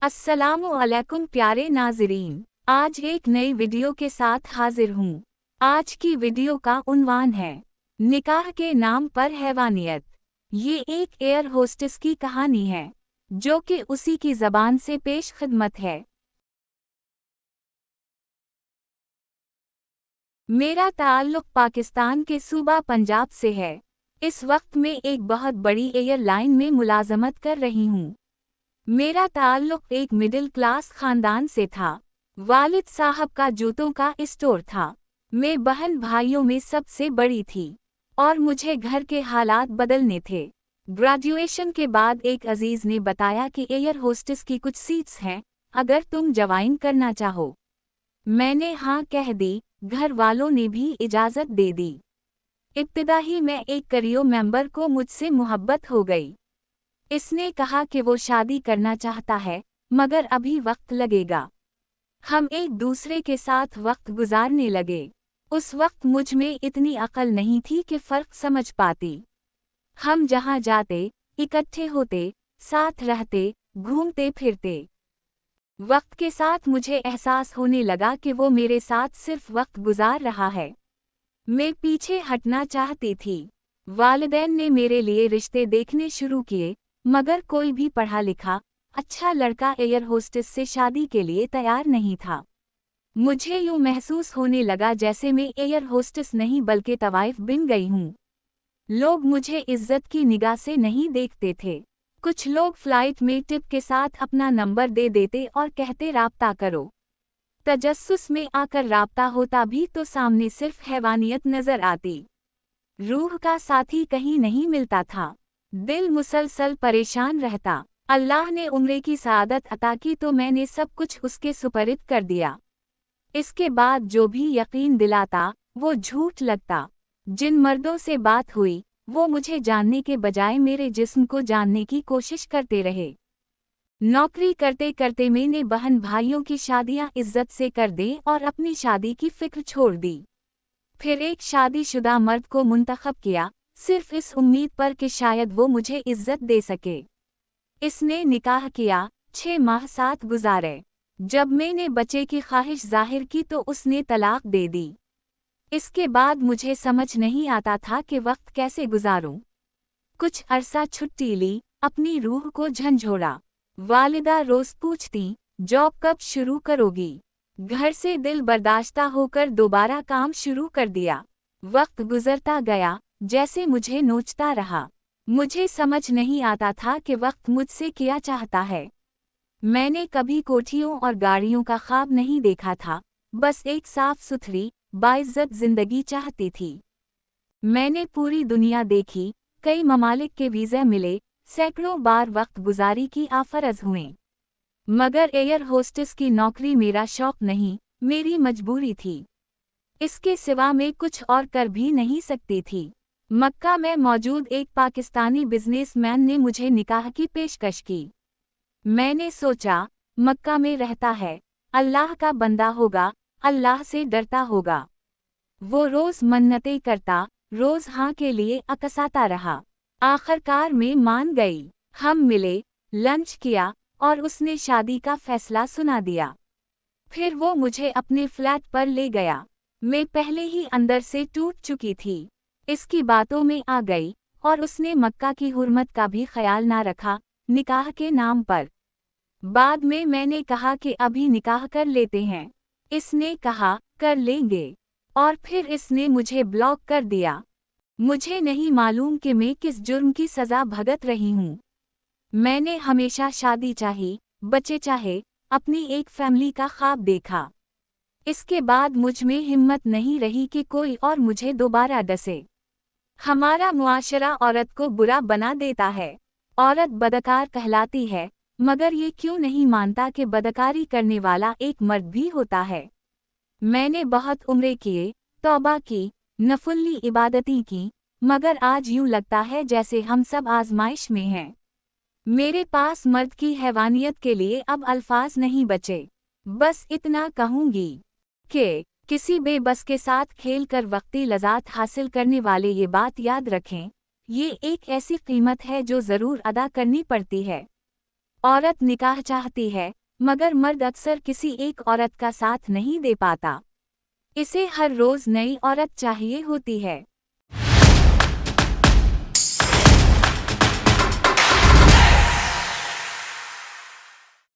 अस्सलामुअलैकुम प्यारे नाज़रीन, आज एक नई वीडियो के साथ हाजिर हूँ। आज की वीडियो का उन्वान है निकाह के नाम पर हैवानियत। ये एक एयर होस्टेस की कहानी है जो कि उसी की ज़बान से पेश खिदमत है। मेरा ताल्लुक़ पाकिस्तान के सूबा पंजाब से है। इस वक्त मैं एक बहुत बड़ी एयरलाइन में मुलाजमत कर रही हूँ। मेरा ताल्लुक़ एक मिडिल क्लास ख़ानदान से था। वालिद साहब का जूतों का स्टोर था। मैं बहन भाइयों में सबसे बड़ी थी और मुझे घर के हालात बदलने थे। ग्रेजुएशन के बाद एक अजीज़ ने बताया कि एयर होस्टेस की कुछ सीट्स हैं, अगर तुम ज्वाइन करना चाहो। मैंने हाँ कह दी। घर वालों ने भी इजाज़त दे दी। इब्तिदा ही मैं एक करियो मेंबर को मुझसे मोहब्बत हो गई। इसने कहा कि वो शादी करना चाहता है, मगर अभी वक्त लगेगा। हम एक दूसरे के साथ वक्त गुजारने लगे। उस वक्त मुझ में इतनी अक्ल नहीं थी कि फ़र्क समझ पाती। हम जहाँ जाते, इकट्ठे होते, साथ रहते, घूमते फिरते। वक्त के साथ मुझे एहसास होने लगा कि वो मेरे साथ सिर्फ वक्त गुजार रहा है। मैं पीछे हटना चाहती थी। वालिदैन ने मेरे लिए रिश्ते देखने शुरू किए, मगर कोई भी पढ़ा लिखा अच्छा लड़का एयर होस्टेस से शादी के लिए तैयार नहीं था। मुझे यूँ महसूस होने लगा जैसे मैं एयर होस्टेस नहीं बल्कि तवाइफ बिन गई हूँ। लोग मुझे इज्जत की निगाह से नहीं देखते थे। कुछ लोग फ्लाइट में टिप के साथ अपना नंबर दे देते और कहते राब्ता करो। तजस्सुस में आकर राब्ता होता भी तो सामने सिर्फ हैवानियत नजर आती। रूह का साथी कहीं नहीं मिलता था। दिल मुसलसल परेशान रहता। अल्लाह ने उम्रे की सआदत अता की तो मैंने सब कुछ उसके सुपरद कर दिया। इसके बाद जो भी यकीन दिलाता वो झूठ लगता। जिन मर्दों से बात हुई वो मुझे जानने के बजाय मेरे जिस्म को जानने की कोशिश करते रहे। नौकरी करते करते मैंने बहन भाइयों की शादियां इज्जत से कर दी और अपनी शादी की फिक्र छोड़ दी। फिर एक शादीशुदा मर्द को मुंतखब किया, सिर्फ इस उम्मीद पर कि शायद वो मुझे इज्जत दे सके। इसने निकाह किया, 6 माह साथ गुजारे। जब मैंने बच्चे की ख्वाहिश जाहिर की तो उसने तलाक दे दी। इसके बाद मुझे समझ नहीं आता था कि वक्त कैसे गुजारूं। कुछ अरसा छुट्टी ली, अपनी रूह को झंझोड़ा। वालिदा रोज पूछती, जॉब कब शुरू करोगी? घर से दिल बर्दाश्ता होकर दोबारा काम शुरू कर दिया। वक्त गुजरता गया, जैसे मुझे नोचता रहा। मुझे समझ नहीं आता था कि वक्त मुझसे क्या चाहता है। मैंने कभी कोठियों और गाड़ियों का ख्वाब नहीं देखा था, बस एक साफ सुथरी, बाइज्जत जिंदगी चाहती थी। मैंने पूरी दुनिया देखी, कई ममालिक के वीज़ा मिले, सैकड़ों बार वक्त गुजारी की आफरज हुए, मगर एयर होस्टेस की नौकरी मेरा शौक नहीं, मेरी मजबूरी थी। इसके सिवा मैं कुछ और कर भी नहीं सकती थी। मक्का में मौजूद एक पाकिस्तानी बिजनेसमैन ने मुझे निकाह की पेशकश की। मैंने सोचा, मक्का में रहता है, अल्लाह का बंदा होगा, अल्लाह से डरता होगा। वो रोज मन्नतें करता, रोज हाँ के लिए अकसाता रहा। आखिरकार मैं मान गई। हम मिले, लंच किया और उसने शादी का फैसला सुना दिया। फिर वो मुझे अपने फ्लैट पर ले गया। मैं पहले ही अंदर से टूट चुकी थी। इसकी बातों में आ गई और उसने मक्का की हुर्मत का भी ख्याल ना रखा, निकाह के नाम पर। बाद में मैंने कहा कि अभी निकाह कर लेते हैं। इसने कहा, कर लेंगे, और फिर इसने मुझे ब्लॉक कर दिया। मुझे नहीं मालूम कि मैं किस जुर्म की सज़ा भुगत रही हूँ। मैंने हमेशा शादी चाही, बच्चे चाहे, अपनी एक फैमिली का ख्वाब देखा। इसके बाद मुझ में हिम्मत नहीं रही कि कोई और मुझे दोबारा डसे। हमारा मुआशरा औरत को बुरा बना देता है। औरत बदकार कहलाती है, मगर ये क्यों नहीं मानता कि बदकारी करने वाला एक मर्द भी होता है। मैंने बहुत उम्रे किए, तौबा की, नफुल्ली इबादती की, मगर आज यूं लगता है जैसे हम सब आजमाइश में हैं। मेरे पास मर्द की हैवानियत के लिए अब अल्फाज नहीं बचे। बस इतना कहूँगी कि किसी बेबस के साथ खेल कर वक्ती लज़ात हासिल करने वाले ये बात याद रखें, ये एक ऐसी कीमत है जो ज़रूर अदा करनी पड़ती है। औरत निकाह चाहती है, मगर मर्द अक्सर किसी एक औरत का साथ नहीं दे पाता। इसे हर रोज नई औरत चाहिए होती है।